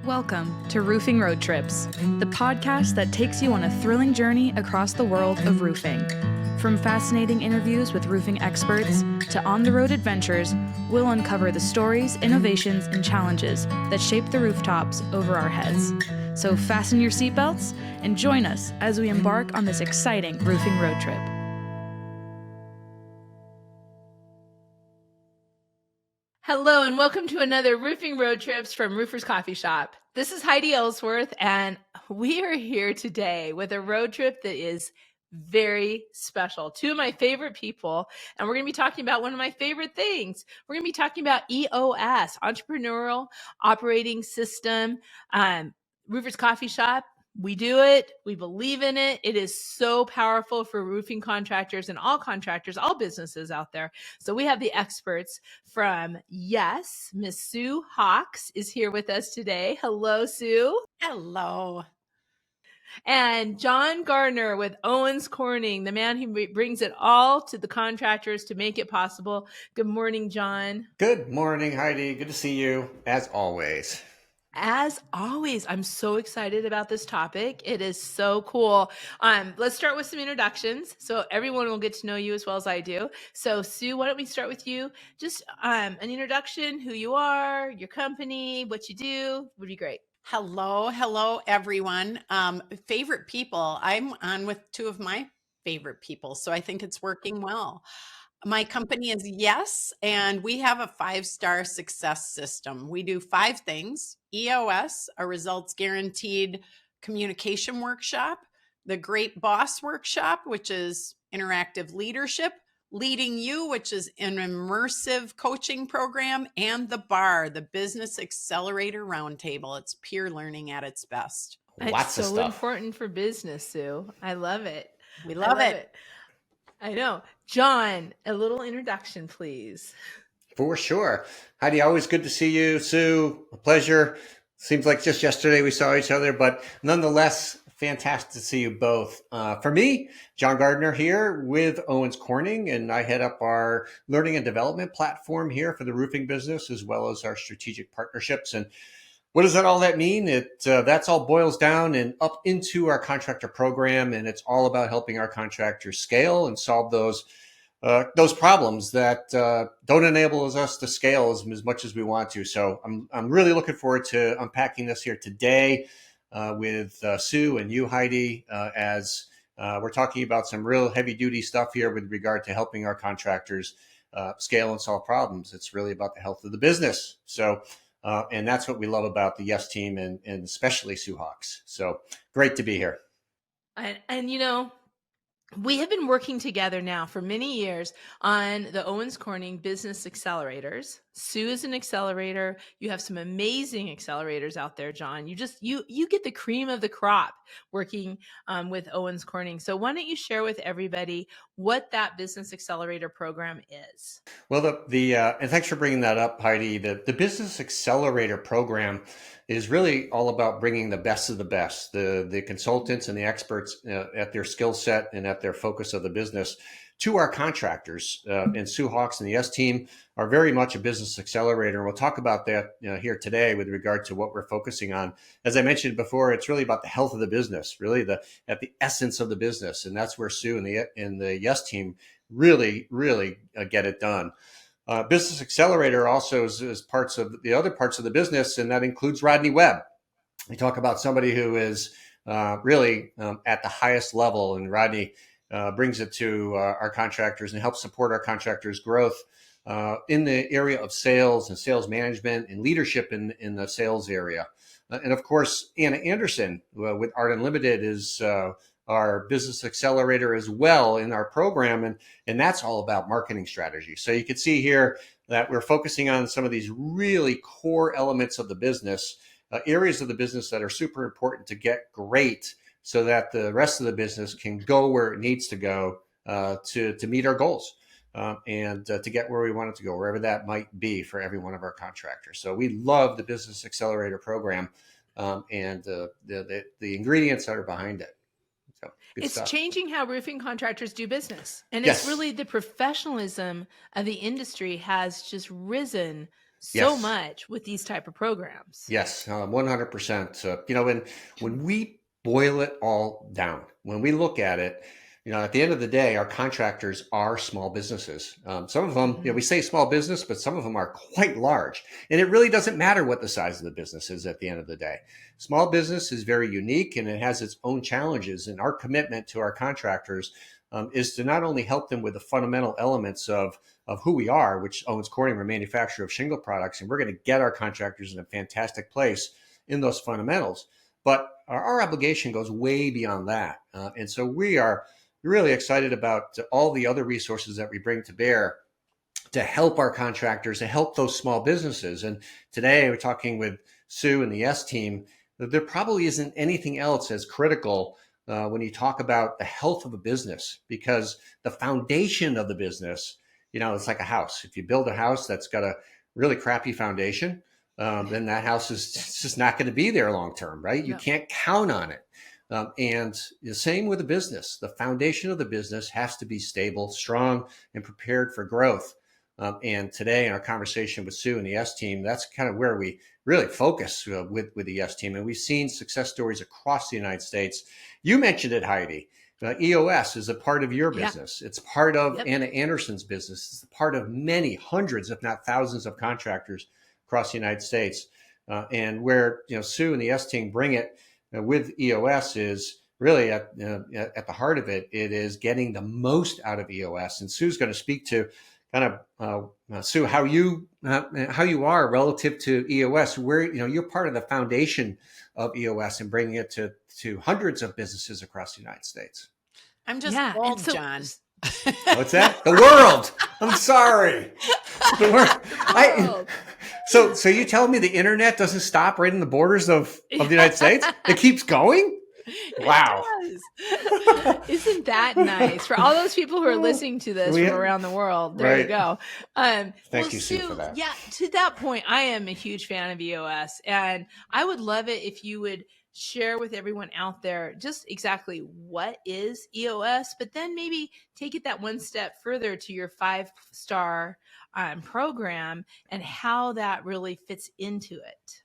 Welcome to Roofing Road Trips, the podcast that takes you on a thrilling journey across the world of roofing. From fascinating interviews with roofing experts to on-the-road adventures, we'll uncover the stories, innovations, and challenges that shape the rooftops over our heads. So fasten your seatbelts and join us as we embark on this exciting roofing road trip. Hello and welcome to another Roofing Road Trips from Roofers Coffee Shop. This is Heidi Ellsworth and we are here today with a road trip that is very special. Two of my favorite people, and we're going to be talking about one of my favorite things. We're going to be talking about EOS, Entrepreneurial Operating System, Roofers Coffee Shop. We do it. We believe in it. It is so powerful for roofing contractors and all contractors, all businesses out there. So we have the experts from Yes. Miss Sue Hawks is here with us today. Hello, Sue. Hello. And Jon Gardner with Owens Corning, the man who brings it all to the contractors to make it possible. Good morning, Jon. Good morning, Heidi. Good to see you, as always. As always, I'm so excited about this topic. It is so cool. Let's start with some introductions so everyone will get to know you as well as I do. So Sue, why don't we start with you? Just an introduction, who you are, your company, what you do would be great. Hello, everyone. Favorite people. I'm on with two of my favorite people, so I think it's working well. My company is Yes, and we have a 5-star success system. We do 5 things: EOS, a results guaranteed communication workshop; the Great Boss Workshop, which is interactive leadership; Leading You, which is an immersive coaching program; and the BAR, the Business Accelerator Roundtable. It's peer learning at its best. Lots of so stuff. Important for business, Sue. I love it. We love it. I know. Jon, a little introduction, please. For sure. Heidi, always good to see you. Sue, a pleasure. Seems like just yesterday we saw each other, but nonetheless, fantastic to see you both. For me, Jon Gardner here with Owens Corning, and I head up our learning and development platform here for the roofing business, as well as our strategic partnerships. And what does all that mean? That's all boils down and up into our contractor program, and it's all about helping our contractors scale and solve those problems that don't enable us to scale as much as we want to. So I'm really looking forward to unpacking this here today with Sue and you, Heidi, as we're talking about some real heavy duty stuff here with regard to helping our contractors scale and solve problems. It's really about the health of the business. So. And that's what we love about the Yes team and especially Sue Hawks. So great to be here. And you know, we have been working together now for many years on the Owens Corning Business Accelerators. Sue is an accelerator. You have some amazing accelerators out there, Jon. You get the cream of the crop working with Owens Corning. So why don't you share with everybody what that Business Accelerator program is? Well, and thanks for bringing that up, Heidi. The Business Accelerator program is really all about bringing the best of the best, the consultants and the experts at their skill set and at their focus of the business to our contractors. And Sue Hawks and the Yes team are very much a business accelerator. And we'll talk about that here today with regard to what we're focusing on. As I mentioned before, it's really about the health of the business, really at the essence of the business. And that's where Sue and the Yes team really get it done. Business Accelerator also is parts of the other parts of the business, and that includes Rodney Webb. We talk about somebody who is really at the highest level, and Rodney brings it to our contractors and helps support our contractors' growth in the area of sales and sales management and leadership in the sales area. And of course, Anna Anderson with Art Unlimited is our business accelerator as well in our program. And that's all about marketing strategy. So you can see here that we're focusing on some of these really core elements of the business, areas of the business that are super important to get great so that the rest of the business can go where it needs to go to meet our goals and to get where we want it to go, wherever that might be for every one of our contractors. So we love the Business Accelerator program and the ingredients that are behind it. So, it's stuff. Changing how roofing contractors do business. And Yes. It's really the professionalism of the industry has just risen so Yes. much with these type of programs. Yes, 100%. When we boil it all down, when we look at it, at the end of the day, our contractors are small businesses. Some of them, we say small business, but some of them are quite large. And it really doesn't matter what the size of the business is at the end of the day. Small business is very unique and it has its own challenges. And our commitment to our contractors is to not only help them with the fundamental elements of who we are, which Owens Corning, we're a manufacturer of shingle products, and we're going to get our contractors in a fantastic place in those fundamentals. But our obligation goes way beyond that. And so we are really excited about all the other resources that we bring to bear to help our contractors, to help those small businesses. And today we're talking with Sue and the S team, that there probably isn't anything else as critical when you talk about the health of a business, because the foundation of the business, it's like a house. If you build a house that's got a really crappy foundation, then that house is just not going to be there long term, right? You can't count on it. And the same with a business. The foundation of the business has to be stable, strong, and prepared for growth. And today in our conversation with Sue and the S team, that's kind of where we really focus with the S team. And we've seen success stories across the United States. You mentioned it, Heidi. EOS is a part of your business. It's part of Anna Anderson's business. It's a part of many hundreds, if not thousands, of contractors across the United States. And where Sue and the S team bring it with EOS is really at the heart of it. It is getting the most out of EOS. And Sue's going to speak to kind of Sue, how you are relative to EOS, where you're part of the foundation of EOS and bringing it to hundreds of businesses across the United States. I'm just old, John. What's that? The world. I'm sorry. The world. So you tell me the internet doesn't stop right in the borders of the United States? It keeps going? Wow. Isn't that nice for all those people who are listening to this from around the world? There you go. Thank you, Sue, for that. Yeah, to that point, I am a huge fan of EOS, and I would love it if you would share with everyone out there just exactly what is EOS, but then maybe take it that one step further to your 5-star program and how that really fits into it.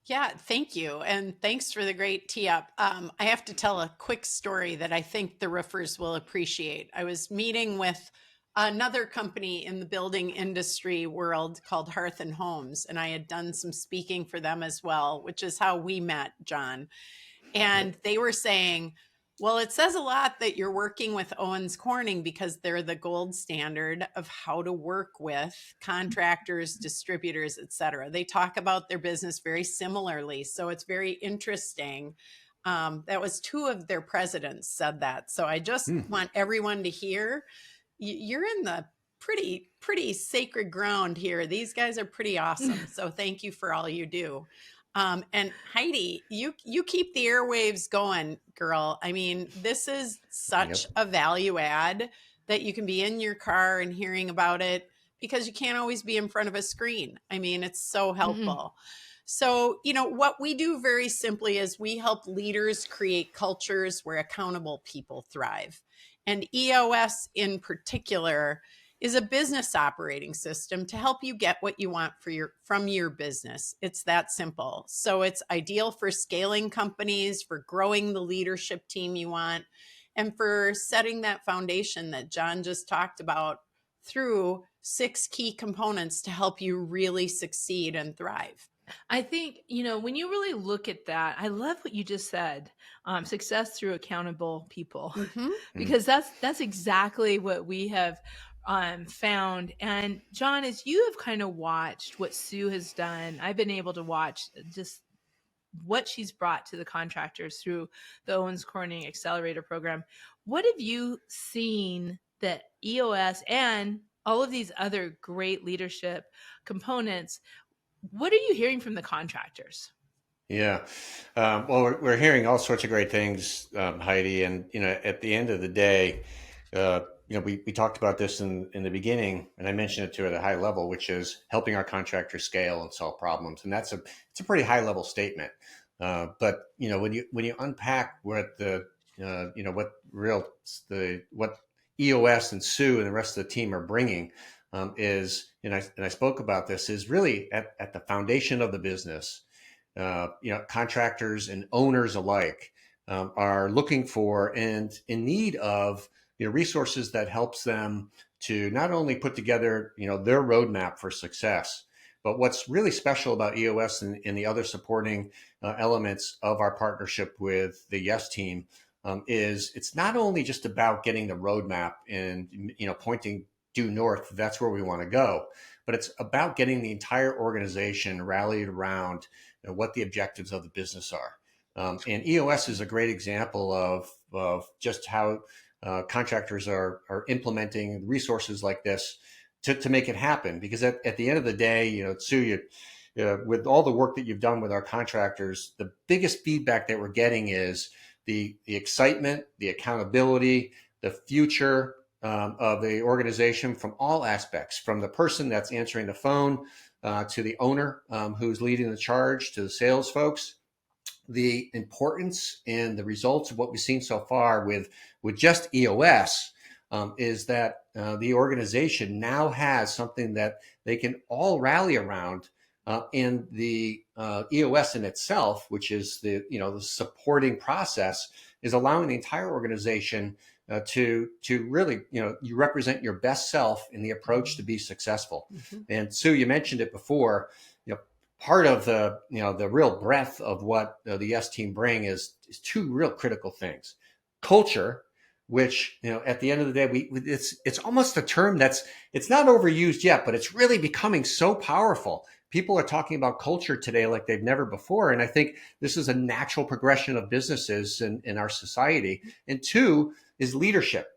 Yeah, thank you. And thanks for the great tee up. I have to tell a quick story that I think the roofers will appreciate. I was meeting with another company in the building industry world called Hearth and Homes, and I had done some speaking for them as well, which is how we met, John. And they were saying, well, it says a lot that you're working with Owens Corning because they're the gold standard of how to work with contractors, distributors, et cetera. They talk about their business very similarly. So it's very interesting. That was 2 of their presidents said that. So I just want everyone to hear, you're in the pretty sacred ground here. These guys are pretty awesome. So thank you for all you do. And Heidi, you keep the airwaves going, girl. I mean, this is such a value add that you can be in your car and hearing about it because you can't always be in front of a screen. I mean, it's so helpful. So, what we do very simply is we help leaders create cultures where accountable people thrive. And EOS in particular is a business operating system to help you get what you want from your business. It's that simple. So it's ideal for scaling companies, for growing the leadership team you want, and for setting that foundation that John just talked about through 6 key components to help you really succeed and thrive. I think, when you really look at that, I love what you just said, success through accountable people, because that's exactly what we have found. And Jon, as you have kind of watched what Sue has done, I've been able to watch just what she's brought to the contractors through the Owens Corning Accelerator program. What have you seen that EOS and all of these other great leadership components, what are you hearing from the contractors? Yeah. Well, we're hearing all sorts of great things, Heidi. And, at the end of the day, we talked about this in the beginning, and I mentioned it to at a high level, which is helping our contractors scale and solve problems. And it's a pretty high level statement. But when you unpack what what EOS and Sue and the rest of the team are bringing, and I spoke about this, is really at the foundation of the business. Contractors and owners alike are looking for and in need of resources that helps them to not only put together their roadmap for success, but what's really special about EOS and the other supporting elements of our partnership with the Yes team is it's not only just about getting the roadmap and pointing due north, that's where we want to go, but it's about getting the entire organization rallied around what the objectives of the business are. And EOS is a great example of just how contractors are implementing resources like this to make it happen. Because at the end of the day, Sue, with all the work that you've done with our contractors, the biggest feedback that we're getting is the excitement, the accountability, the future of the organization from all aspects, from the person that's answering the phone to the owner who's leading the charge, to the sales folks. The importance and the results of what we've seen so far with just EOS is that the organization now has something that they can all rally around, and the EOS in itself, which is the supporting process, is allowing the entire organization to really you represent your best self in the approach to be successful. Mm-hmm. And Sue, you mentioned it before. Part of the the real breadth of what the Yes team bring is two real critical things: culture, which at the end of the day it's almost a term it's not overused yet, but it's really becoming so powerful. People are talking about culture today like they've never before, and I think this is a natural progression of businesses in our society. And two is leadership.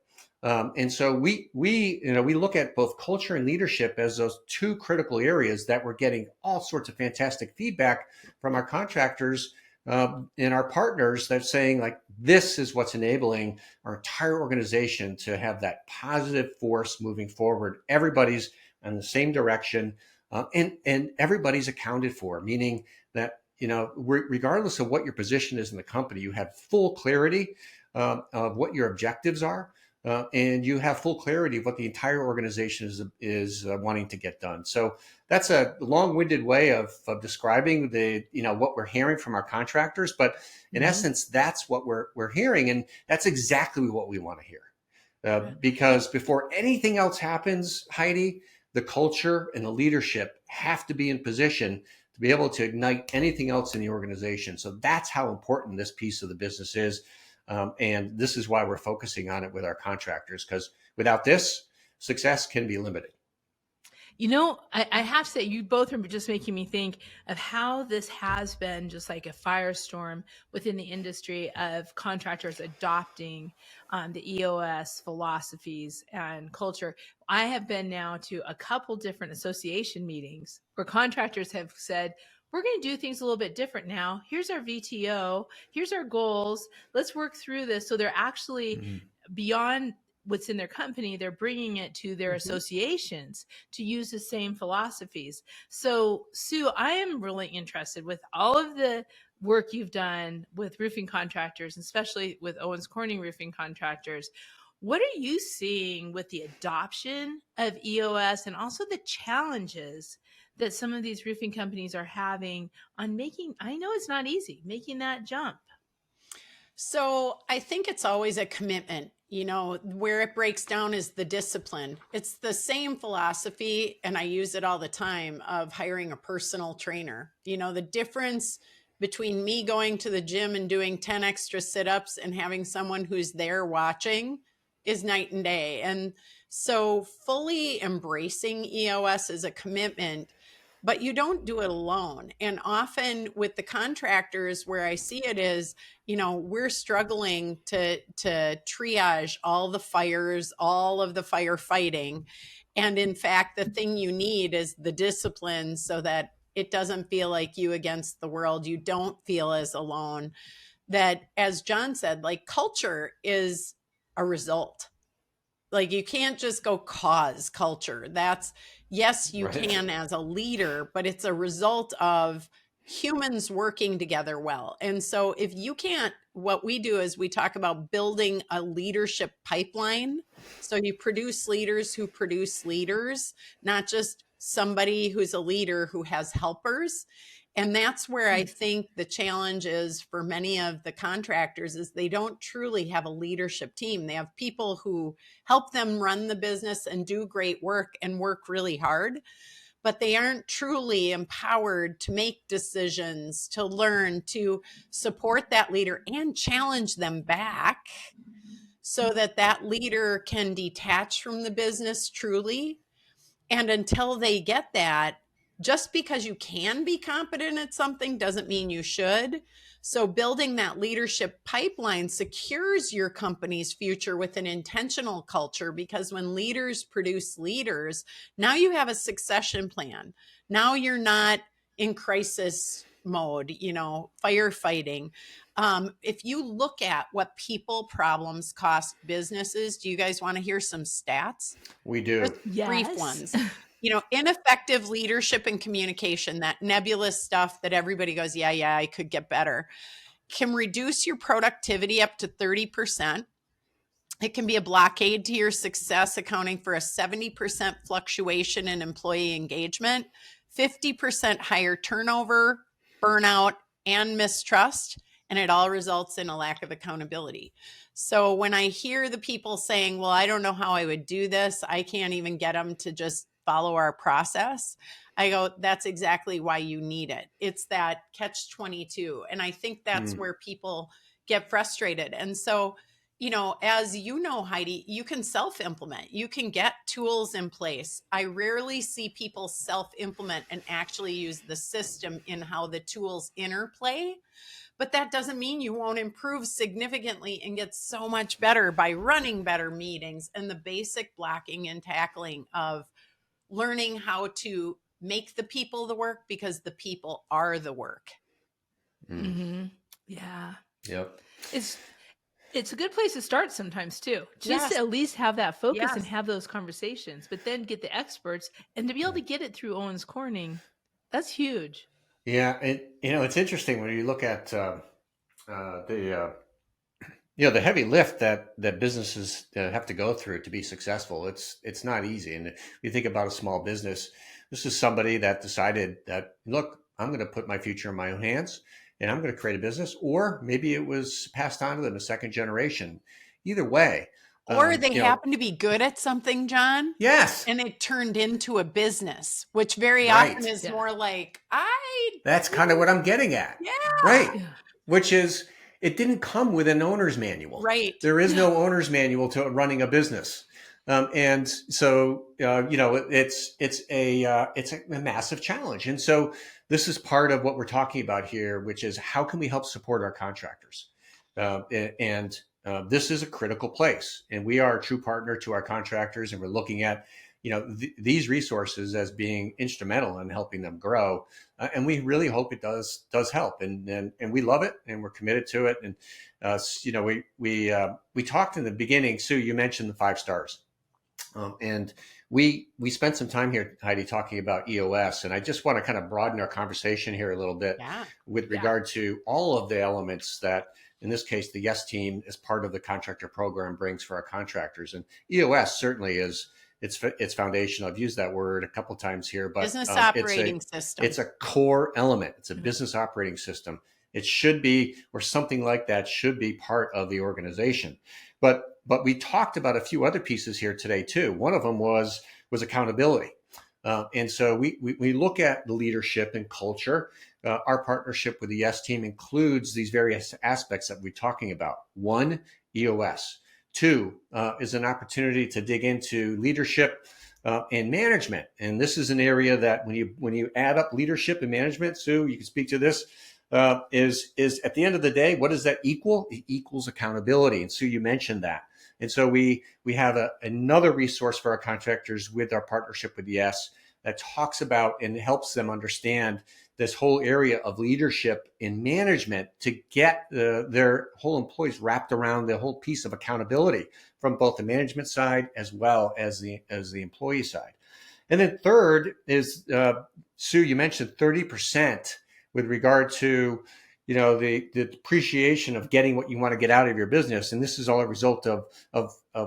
And so we look at both culture and leadership as those two critical areas that we're getting all sorts of fantastic feedback from our contractors and our partners that's saying, like, this is what's enabling our entire organization to have that positive force moving forward. Everybody's in the same direction, and everybody's accounted for, meaning that regardless of what your position is in the company, you have full clarity of what your objectives are. And you have full clarity of what the entire organization is wanting to get done. So that's a long-winded way of describing what we're hearing from our contractors. But in essence, that's what we're hearing, and that's exactly what we want to hear. Because before anything else happens, Heidi, the culture and the leadership have to be in position to be able to ignite anything else in the organization. So that's how important this piece of the business is. And this is why we're focusing on it with our contractors, because without this, success can be limited. I have to say, you both are just making me think of how this has been just like a firestorm within the industry of contractors adopting the EOS philosophies and culture. I have been now to a couple different association meetings where contractors have said, we're going to do things a little bit different now. Here's our VTO. Here's our goals. Let's work through this. So they're actually beyond what's in their company, they're bringing it to their associations to use the same philosophies. So Sue, I am really interested with all of the work you've done with roofing contractors, especially with Owens Corning roofing contractors. What are you seeing with the adoption of EOS and also the challenges that some of these roofing companies are having on making, I know it's not easy, making that jump? So I think it's always a commitment. Where it breaks down is the discipline. It's the same philosophy, and I use it all the time, of hiring a personal trainer. The difference between me going to the gym and doing 10 extra sit-ups and having someone who's there watching is night and day. And so fully embracing EOS is a commitment, but you don't do it alone. And often with the contractors, where I see it is, we're struggling to triage all the fires, all of the firefighting. And in fact, the thing you need is the discipline so that it doesn't feel like you against the world. You don't feel as alone. That, as Jon said, like, culture is a result. Like, you can't just go cause culture. Yes, you can as a leader, but it's a result of humans working together well. And so if you can't what we do is we talk about building a leadership pipeline. So you produce leaders who produce leaders, not just somebody who's a leader who has helpers. And that's where I think the challenge is for many of the contractors is they don't truly have a leadership team. They have people who help them run the business and do great work and work really hard, but they aren't truly empowered to make decisions, to learn, to support that leader and challenge them back so that that leader can detach from the business truly. And until they get that, just because you can be competent at something doesn't mean you should. So building that leadership pipeline secures your company's future with an intentional culture, because when leaders produce leaders, now you have a succession plan. Now you're not in crisis mode, firefighting. If you look at what people problems cost businesses, do you guys want to hear some stats? We do. Just brief ones. Ineffective leadership and communication, that nebulous stuff that everybody goes, yeah, I could get better, can reduce your productivity up to 30%. It can be a blockade to your success, accounting for a 70% fluctuation in employee engagement, 50% higher turnover, burnout, and mistrust. And it all results in a lack of accountability. So when I hear the people saying, well, I don't know how I would do this, I can't even get them to just follow our process, I go, that's exactly why you need it. It's that catch-22. And I think that's where people get frustrated. And so, as you know, Heidi, you can self-implement. You can get tools in place. I rarely see people self-implement and actually use the system in how the tools interplay. But that doesn't mean you won't improve significantly and get so much better by running better meetings and the basic blocking and tackling of learning how to make the people the work, because the people are the work. Mm-hmm. Yeah. Yep. It's a good place to start sometimes too, just to at least have that focus and have those conversations, but then get the experts and to be able to get it through Owens Corning. That's huge. Yeah. And, it's interesting when you look at the heavy lift that businesses have to go through to be successful. It's not easy. And if you think about a small business, this is somebody that decided that, look, I'm going to put my future in my own hands and I'm going to create a business. Or maybe it was passed on to them a second generation. Either way. Or they happen to be good at something, Jon. Yes. And it turned into a business, which very often is more like, That's kind of what I'm getting at. Yeah. Right. Yeah. Which is, it didn't come with an owner's manual. Right. There is no owner's manual to running a business. And so, it's a massive challenge. And so this is part of what we're talking about here, which is how can we help support our contractors? This is a critical place, and we are a true partner to our contractors. And we're looking at, these resources as being instrumental in helping them grow. And we really hope it does help. And we love it, and we're committed to it. And, we talked in the beginning, Sue, you mentioned the 5 stars. And we spent some time here, Heidi, talking about EOS. And I just want to kind of broaden our conversation here a little bit with regard to all of the elements that, in this case, the YES team as part of the contractor program brings for our contractors. And EOS certainly is, it's foundational. I've used that word a couple of times here, but business operating system. It's a core element. It's a business operating system. It should be, or something like that should be part of the organization. But we talked about a few other pieces here today too. One of them was accountability. And so we look at the leadership and culture. Our partnership with the YES team includes these various aspects that we're talking about. 1, EOS. 2 is an opportunity to dig into leadership and management. And this is an area that when you add up leadership and management, Sue, you can speak to this, is at the end of the day, what does that equal? It equals accountability. And Sue, you mentioned that. And so we have another resource for our contractors with our partnership with YES that talks about and helps them understand this whole area of leadership and management to get their whole employees wrapped around the whole piece of accountability from both the management side as well as the employee side. And then third is, Sue, you mentioned 30% with regard to, the depreciation of getting what you want to get out of your business. And this is all a result of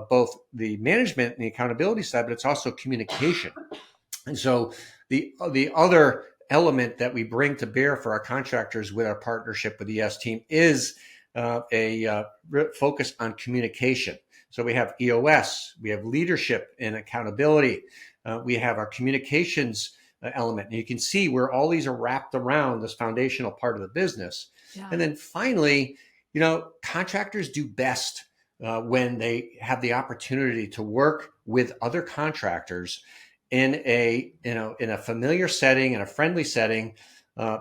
both the management and the accountability side, but it's also communication. And so the other element that we bring to bear for our contractors with our partnership with the S team is a focus on communication. So we have EOS, we have leadership and accountability, we have our communications element. And you can see where all these are wrapped around this foundational part of the business. Yeah. And then finally, contractors do best when they have the opportunity to work with other contractors in a familiar setting, in a friendly setting,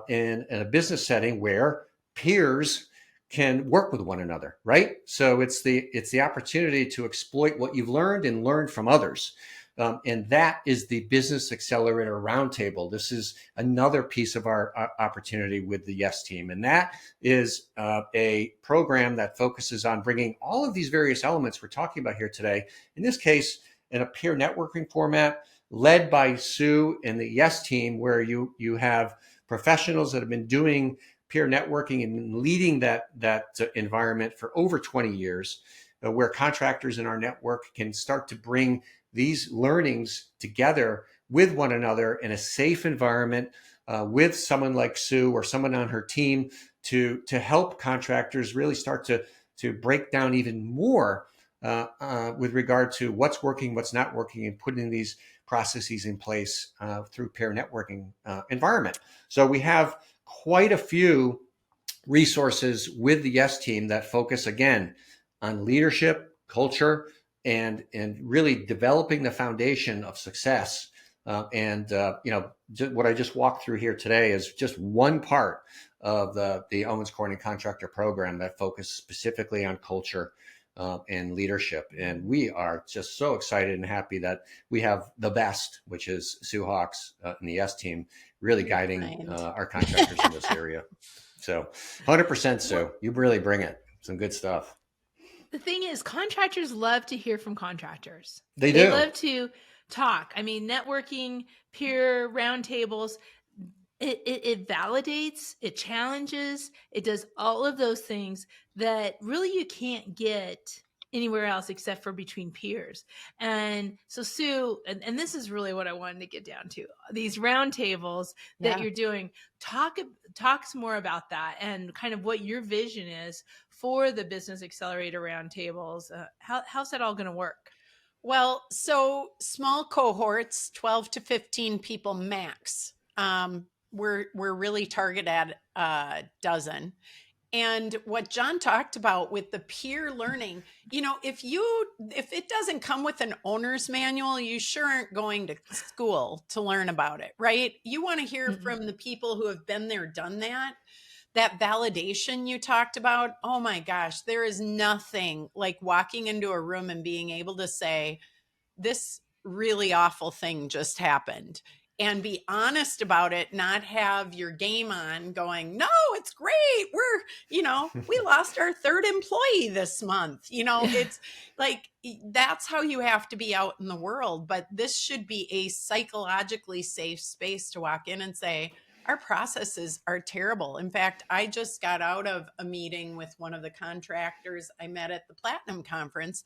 in a business setting where peers can work with one another, right? So it's the opportunity to exploit what you've learned and learn from others. And that is the Business Accelerator Roundtable. This is another piece of our opportunity with the YES team. And that is a program that focuses on bringing all of these various elements we're talking about here today, in this case, in a peer networking format, led by Sue and the YES team, where you have professionals that have been doing peer networking and leading that environment for over 20 years, where contractors in our network can start to bring these learnings together with one another in a safe environment, with someone like Sue or someone on her team to help contractors really start to break down even more with regard to what's working, what's not working, and putting these processes in place through peer networking environment. So we have quite a few resources with the YES team that focus, again, on leadership, culture, and really developing the foundation of success. What I just walked through here today is just one part of the Owens Corning Contractor Program that focuses specifically on culture and leadership. And we are just so excited and happy that we have the best, which is Sue Hawks and the YES team, really guiding our contractors in this area. So 100% Sue, you really bring it. Some good stuff. The thing is, contractors love to hear from contractors. They do. They love to talk. I mean, networking, peer roundtables, it validates, it challenges, it does all of those things that really you can't get anywhere else except for between peers. And so Sue, and this is really what I wanted to get down to, these roundtables that you're doing, talks more about that and kind of what your vision is for the Business Accelerator Roundtables. How's that all going to work? Well, so small cohorts, 12 to 15 people max. We're really targeted at a dozen. And what Jon talked about with the peer learning, if it doesn't come with an owner's manual, you sure aren't going to school to learn about it, right? You want to hear from the people who have been there, done that. That validation you talked about, oh my gosh, there is nothing like walking into a room and being able to say, this really awful thing just happened. And be honest about it, not have your game on going, no, it's great. We lost our third employee this month. It's like, that's how you have to be out in the world. But this should be a psychologically safe space to walk in and say, our processes are terrible. In fact, I just got out of a meeting with one of the contractors I met at the Platinum Conference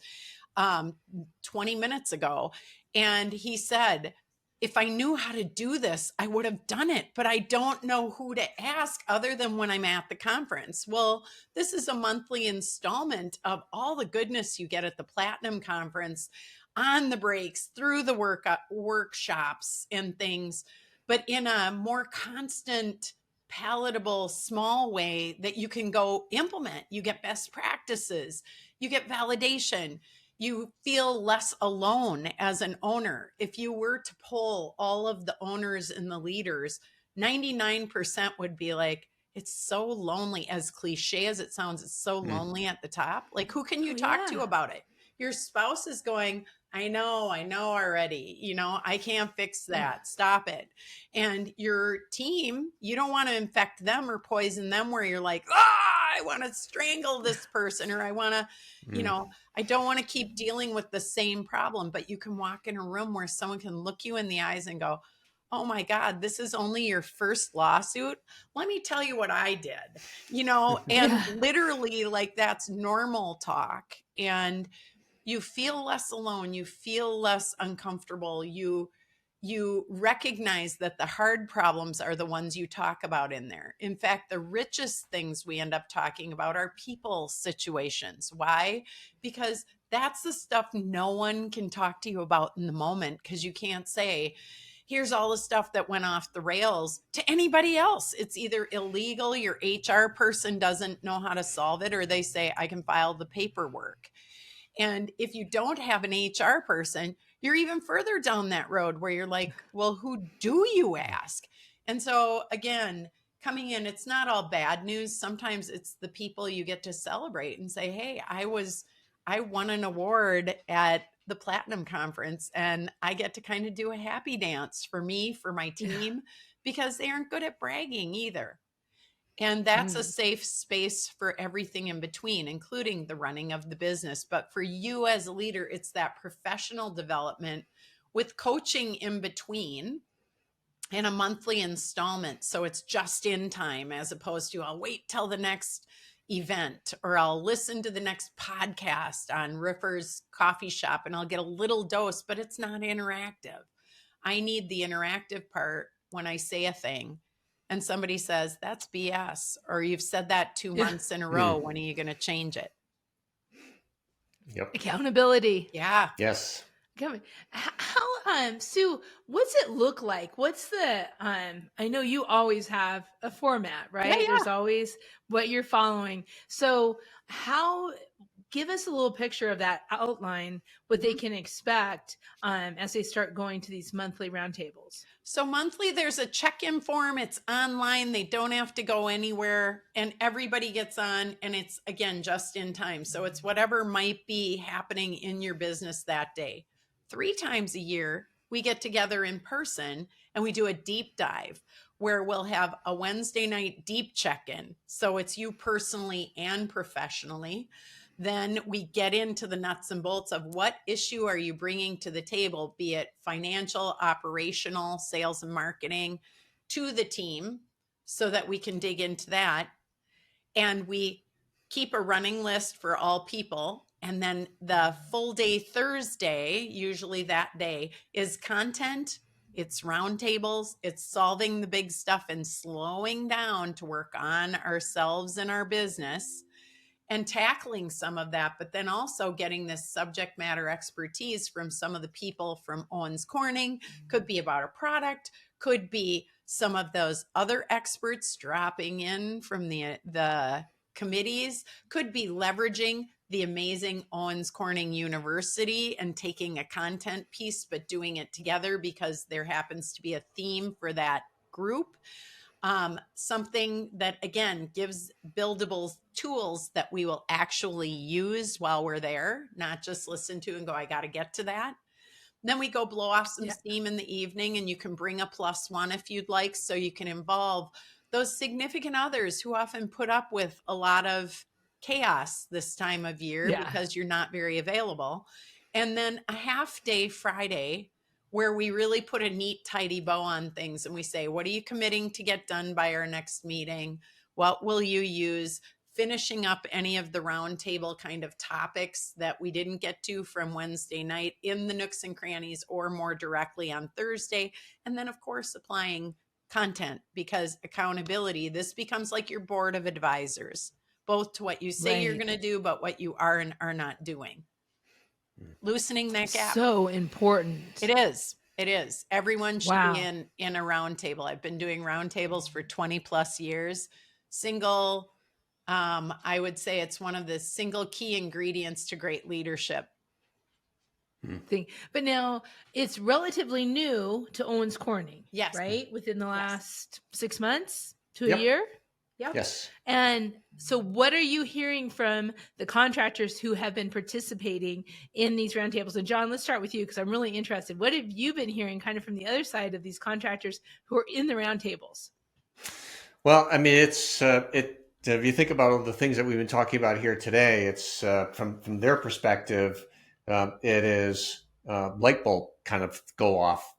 20 minutes ago. And he said, if I knew how to do this, I would have done it, but I don't know who to ask other than when I'm at the conference. Well, this is a monthly installment of all the goodness you get at the Platinum Conference, on the breaks, through the workshops and things, but in a more constant, palatable, small way that you can go implement. You get best practices, you get validation. You feel less alone as an owner. If you were to poll all of the owners and the leaders, 99% would be like, it's so lonely. As cliche as it sounds, it's so lonely at the top. Like, who can you talk to about it? Your spouse is going, I know already, I can't fix that. Stop it. And your team, you don't want to infect them or poison them where you're like, I want to strangle this person, or I want to, I don't want to keep dealing with the same problem. But you can walk in a room where someone can look you in the eyes and go, oh my God, this is only your first lawsuit. Let me tell you what I did, and Yeah. literally like that's normal talk. And you feel less alone, you feel less uncomfortable, you recognize that the hard problems are the ones you talk about in there. In fact, the richest things we end up talking about are people situations. Why? Because that's the stuff no one can talk to you about in the moment, because you can't say, here's all the stuff that went off the rails to anybody else. It's either illegal, your HR person doesn't know how to solve it, or they say, I can file the paperwork. And if you don't have an HR person, you're even further down that road where you're like, well, who do you ask? And so, again, coming in, it's not all bad news. Sometimes it's the people you get to celebrate and say, hey, I won an award at the Platinum Conference, and I get to kind of do a happy dance for me, for my team, because they aren't good at bragging either. And that's a safe space for everything in between, including the running of the business. But for you as a leader, it's that professional development with coaching in between and a monthly installment. So it's just in time, as opposed to I'll wait till the next event, or I'll listen to the next podcast on Ripper's Coffee Shop and I'll get a little dose, but it's not interactive. I need the interactive part when I say a thing and somebody says, that's BS, or you've said that 2 months in a row. When are you going to change it? Yep. Accountability. Yeah. Yes. How, Sue, what's it look like? What's the, I know you always have a format, right? Yeah. There's always what you're following. So give us a little picture of that outline, what they can expect as they start going to these monthly roundtables. So monthly, there's a check-in form. It's online. They don't have to go anywhere, and everybody gets on, and it's, again, just in time. So it's whatever might be happening in your business that day. 3 times a year, we get together in person and we do a deep dive where we'll have a Wednesday night deep check-in. So it's you personally and professionally. Then we get into the nuts and bolts of what issue are you bringing to the table, be it financial, operational, sales and marketing, to the team, so that we can dig into that. And we keep a running list for all people. And then the full day Thursday, usually that day, is content. It's roundtables. It's solving the big stuff and slowing down to work on ourselves and our business and tackling some of that, but then also getting this subject matter expertise from some of the people from Owens Corning. Could be about a product, could be some of those other experts dropping in from the committees, could be leveraging the amazing Owens Corning University and taking a content piece, but doing it together because there happens to be a theme for that group. Something that, again, gives buildable tools that we will actually use while we're there, not just listen to and go, I got to get to that. Then we go blow off some steam in the evening, and you can bring a +1 if you'd like, so you can involve those significant others who often put up with a lot of chaos this time of year because you're not very available. And then a half day Friday where we really put a neat, tidy bow on things. And we say, what are you committing to get done by our next meeting? What will you use? Finishing up any of the roundtable kind of topics that we didn't get to from Wednesday night in the nooks and crannies, or more directly on Thursday. And then, of course, applying content, because accountability, this becomes like your board of advisors, both to what you say you're going to do, but what you are and are not doing. Loosening that gap. So important. It is. It is. Everyone should be in a roundtable. I've been doing roundtables for 20 plus years. I would say it's one of the single key ingredients to great leadership. But now it's relatively new to Owens Corning. Yes. Right? Within the last 6 months to a year. Yep. Yes. And so what are you hearing from the contractors who have been participating in these roundtables? And Jon, let's start with you, because I'm really interested. What have you been hearing kind of from the other side of these contractors who are in the roundtables? Well, I mean, if you think about all the things that we've been talking about here today, it's from their perspective, it is light bulb kind of go off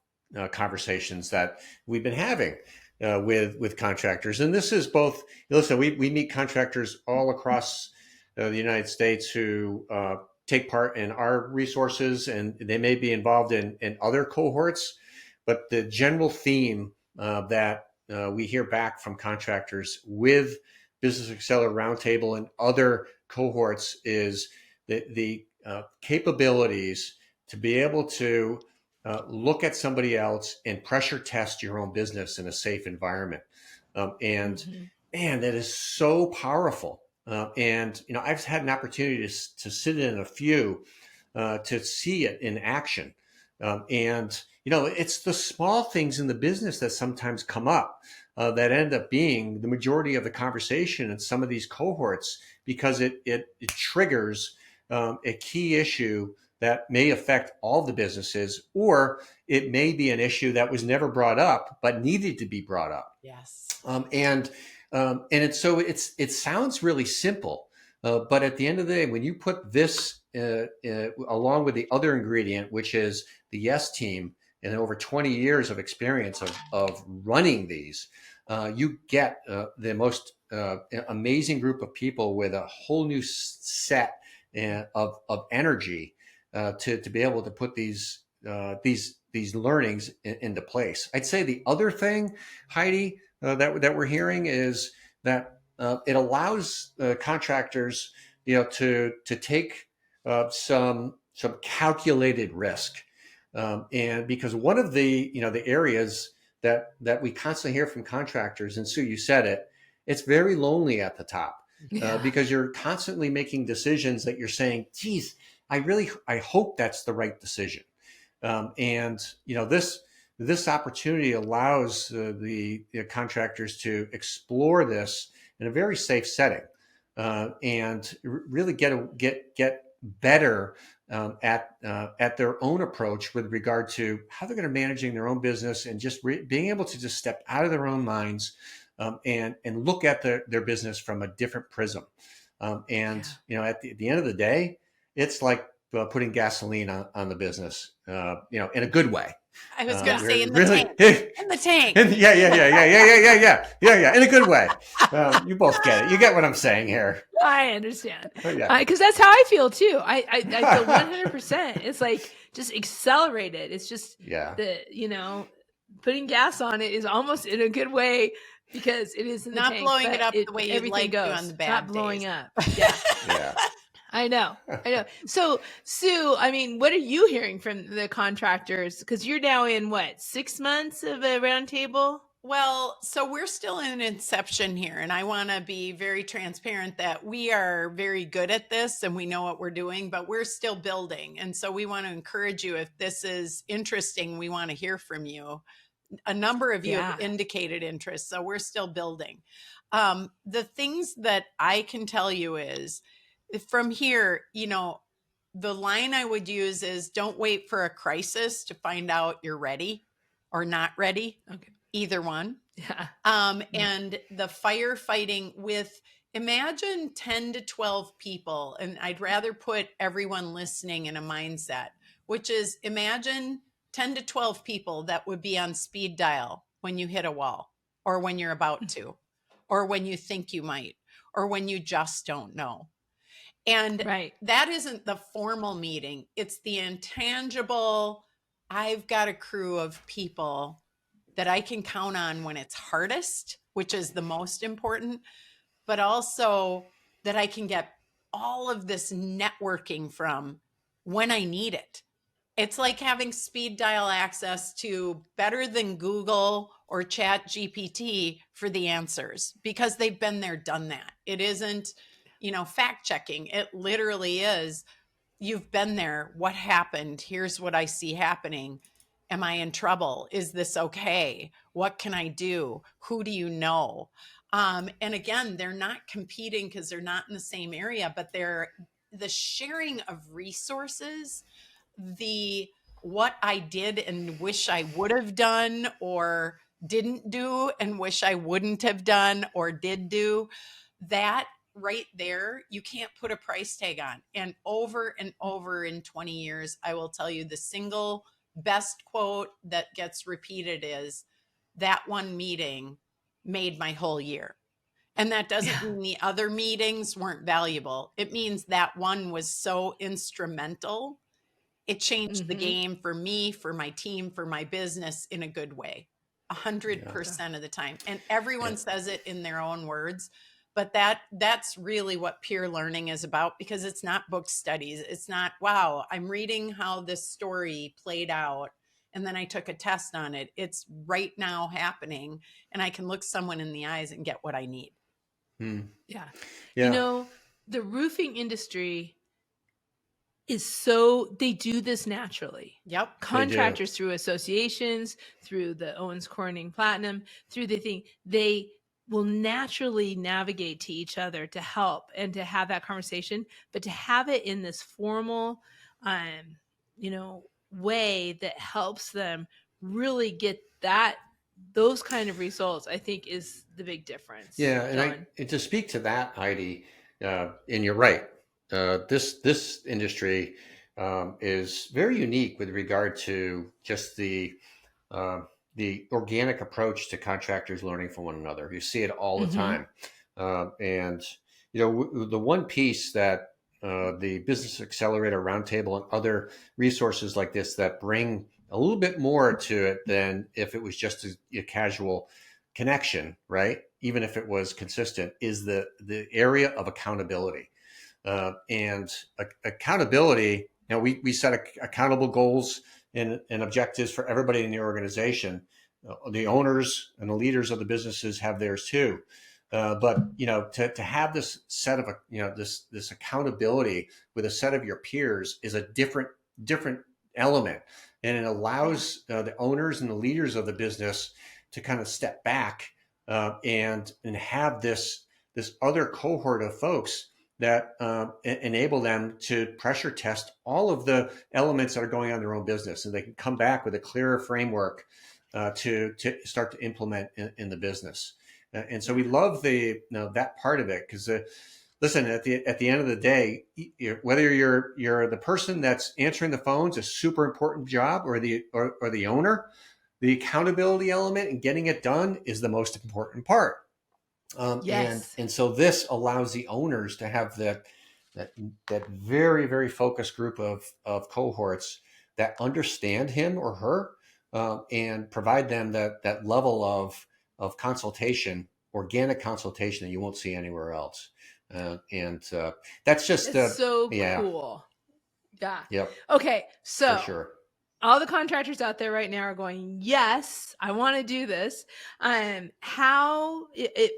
conversations that we've been having with contractors. And this is both, listen, we meet contractors all across the United States who take part in our resources, and they may be involved in other cohorts. But the general theme that we hear back from contractors with Business Accelerator Roundtable and other cohorts is the capabilities to be able to look at somebody else and pressure test your own business in a safe environment. And man, that is so powerful. And, I've had an opportunity to sit in a few to see it in action. And it's the small things in the business that sometimes come up that end up being the majority of the conversation in some of these cohorts, because it triggers a key issue that may affect all the businesses, or it may be an issue that was never brought up but needed to be brought up. Yes. It sounds really simple, but at the end of the day, when you put this along with the other ingredient, which is the Yes Team, and over 20 years of experience of running these, you get the most amazing group of people with a whole new set of energy to be able to put these learnings into place. I'd say the other thing, Heidi, that we're hearing is that it allows contractors, to take some calculated risk, and because one of the the areas that we constantly hear from contractors, and Sue, you said it, it's very lonely at the top. Because you're constantly making decisions that you're saying, geez, I hope that's the right decision. This opportunity allows the contractors to explore this in a very safe setting, and really get better at their own approach with regard to how they're going to managing their own business, and just being able to just step out of their own minds and look at their business from a different prism. At the end of the day, it's like putting gasoline on the business, in a good way. I was going to say in the really, tank. In the tank. Yeah. In a good way. You both get it. You get what I'm saying here. I understand. Yeah. Because that's how I feel too. I feel 100%. It's like just accelerated. It's just putting gas on it is almost in a good way, because it is in the not tank, blowing it up the way you'd like goes. to on the bad not blowing days. up. Yeah. Yeah. I know. So, Sue, what are you hearing from the contractors? Because you're now in 6 months of a roundtable? Well, so we're still in inception here, and I want to be very transparent that we are very good at this and we know what we're doing, but we're still building. And so we want to encourage you, if this is interesting, we want to hear from you. A number of you have indicated interest, so we're still building. The things that I can tell you is, from here, the line I would use is, don't wait for a crisis to find out you're ready or not ready. Okay. Either one. Yeah. And the firefighting with, imagine 10 to 12 people, and I'd rather put everyone listening in a mindset, which is, imagine 10 to 12 people that would be on speed dial when you hit a wall, or when you're about to, or when you think you might, or when you just don't know. And that isn't the formal meeting. It's the intangible, I've got a crew of people that I can count on when it's hardest, which is the most important, but also that I can get all of this networking from when I need it. It's like having speed dial access to better than Google or Chat GPT for the answers, because they've been there, done that. It isn't, fact checking. It literally is, you've been there. What happened? Here's what I see happening. Am I in trouble? Is this okay? What can I do? Who do you know? And again, they're not competing because they're not in the same area, but they're the sharing of resources, the what I did and wish I would have done, or didn't do and wish I wouldn't have done, or did do. That right there, you can't put a price tag on. And over in 20 years, I will tell you, the single best quote that gets repeated is, that one meeting made my whole year. And that doesn't mean the other meetings weren't valuable. It means that one was so instrumental. It changed the game for me, for my team, for my business in a good way, 100% of the time. And everyone says it in their own words, but that's really what peer learning is about, because it's not book studies. It's not, wow, I'm reading how this story played out and then I took a test on it. It's right now happening, and I can look someone in the eyes and get what I need. Yeah. Yeah. You know, the roofing industry they do this naturally. Yep. Contractors through associations, through the Owens Corning Platinum, through the thing, they will naturally navigate to each other to help and to have that conversation, but to have it in this formal, way that helps them really get those kind of results, I think, is the big difference. Yeah, and to speak to that, Heidi, and you're right. This industry is very unique with regard to just the organic approach to contractors learning from one another. You see it all the time, and the one piece that the Business Accelerator Roundtable and other resources like this that bring a little bit more to it than if it was just a casual connection, right? Even if it was consistent, is the area of accountability. And accountability, we set accountable goals and objectives for everybody in the organization. The owners and the leaders of the businesses have theirs too. But to have this set of this accountability with a set of your peers is a different element, and it allows the owners and the leaders of the business to kind of step back and have this other cohort of folks that enable them to pressure test all of the elements that are going on in their own business, and they can come back with a clearer framework to start to implement in the business. And so we love that part of it, because listen, at the end of the day, whether you're the person that's answering the phones, a super important job, or the owner, the accountability element and getting it done is the most important part. And so this allows the owners to have that very, very focused group of cohorts that understand him or her, and provide them that level of consultation, organic consultation, that you won't see anywhere else. And that's just so cool. Yeah. Yep. Okay. So for sure, all the contractors out there right now are going, yes, I want to do this.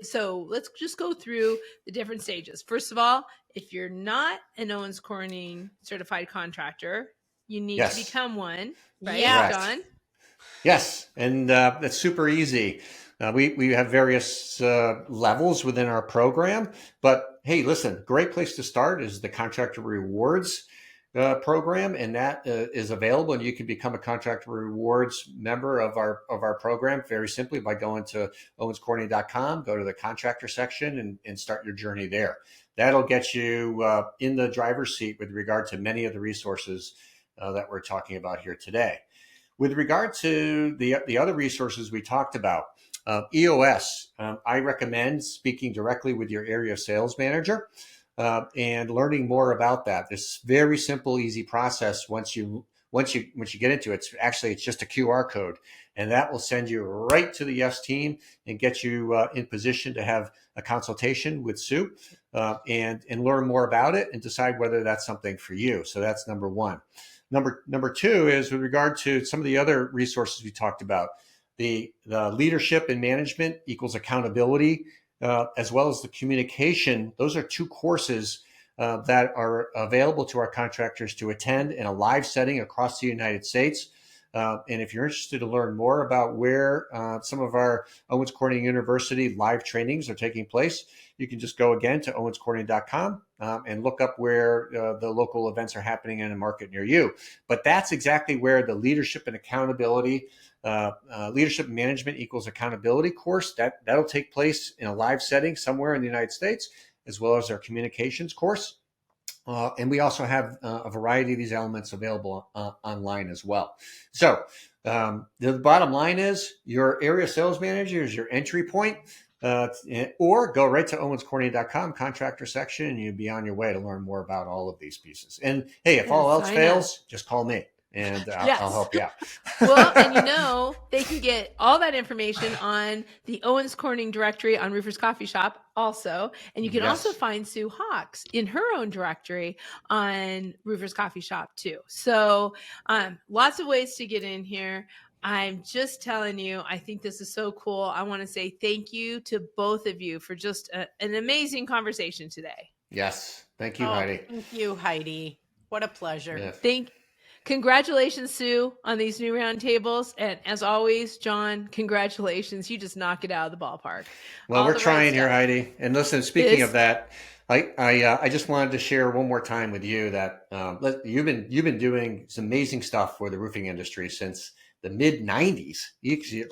So let's just go through the different stages. First of all, if you're not an Owens Corning certified contractor, you need to become one, right, Jon? Yes, and that's super easy. We have various levels within our program, but hey, listen, great place to start is the Contractor Rewards program, and that is available, and you can become a Contractor Rewards member of our program very simply by going to owenscorning.com, go to the contractor section, and start your journey there. That'll get you in the driver's seat with regard to many of the resources that we're talking about here today. With regard to the other resources we talked about, EOS, I recommend speaking directly with your area sales manager and learning more about that. This very simple, easy process. Once you get into it, it's just a QR code, and that will send you right to the Yes team and get you in position to have a consultation with Sue and learn more about it and decide whether that's something for you. So that's number one. Number two is with regard to some of the other resources we talked about. The leadership and management equals accountability, as well as the communication. Those are two courses that are available to our contractors to attend in a live setting across the United States. And if you're interested to learn more about where some of our Owens Corning University live trainings are taking place, you can just go again to owenscorning.com and look up where the local events are happening in a market near you. But that's exactly where the leadership and accountability, leadership management equals accountability course, that'll take place in a live setting somewhere in the United States, as well as our communications course. And we also have a variety of these elements available online as well. So the bottom line is your area sales manager is your entry point, or go right to owenscorning.com contractor section and you'll be on your way to learn more about all of these pieces. And hey, if all else fails, just call me and I'll help you out. Well, and they can get all that information on the Owens Corning directory on Roofer's Coffee Shop also. And you can also find Sue Hawks in her own directory on Roofer's Coffee Shop too. So lots of ways to get in here. I'm just telling you, I think this is so cool. I want to say thank you to both of you for just an amazing conversation today. Yes. Thank you, Heidi. Thank you, Heidi. What a pleasure. Yes. Congratulations, Sue, on these new roundtables. And as always, Jon, congratulations. You just knock it out of the ballpark. Well, we're trying here, Heidi. And listen, speaking of that, I just wanted to share one more time with you that you've been doing some amazing stuff for the roofing industry since the mid 90s,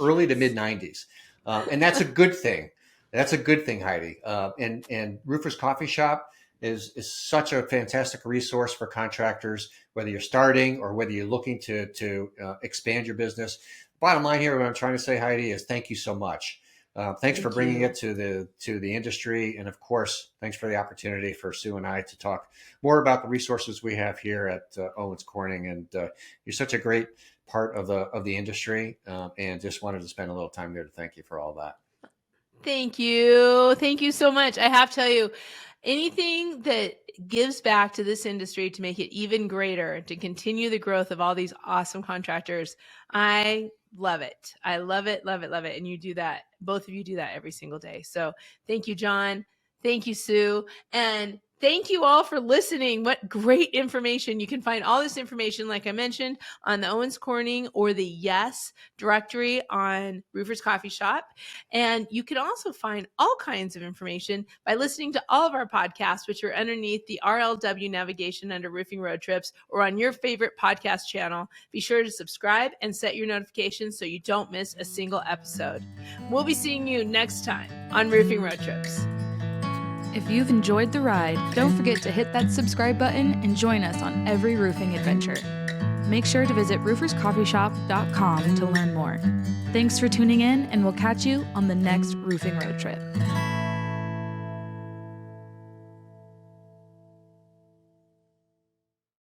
early to mid 90s. And that's a good thing. That's a good thing, Heidi. And Roofer's Coffee Shop is such a fantastic resource for contractors, whether you're starting or whether you're looking to expand your business. Bottom line here, what I'm trying to say, Heidi, is thank you so much. Thanks for bringing it to the industry. And of course, thanks for the opportunity for Sue and I to talk more about the resources we have here at Owens Corning. And you're such a great part of the industry, and just wanted to spend a little time there to thank you for all that. Thank you. Thank you so much. I have to tell you, anything that gives back to this industry to make it even greater, to continue the growth of all these awesome contractors, I love it. I love it, love it, love it. And you do that. Both of you do that every single day. So thank you, Jon. Thank you, Sue. And thank you all for listening. What great information. You can find all this information, like I mentioned, on the Owens Corning or the Yes directory on Roofer's Coffee Shop. And you can also find all kinds of information by listening to all of our podcasts, which are underneath the RLW navigation under Roofing Road Trips or on your favorite podcast channel. Be sure to subscribe and set your notifications so you don't miss a single episode. We'll be seeing you next time on Roofing Road Trips. If you've enjoyed the ride, don't forget to hit that subscribe button and join us on every roofing adventure. Make sure to visit rooferscoffeeshop.com to learn more. Thanks for tuning in, and we'll catch you on the next Roofing Road Trip.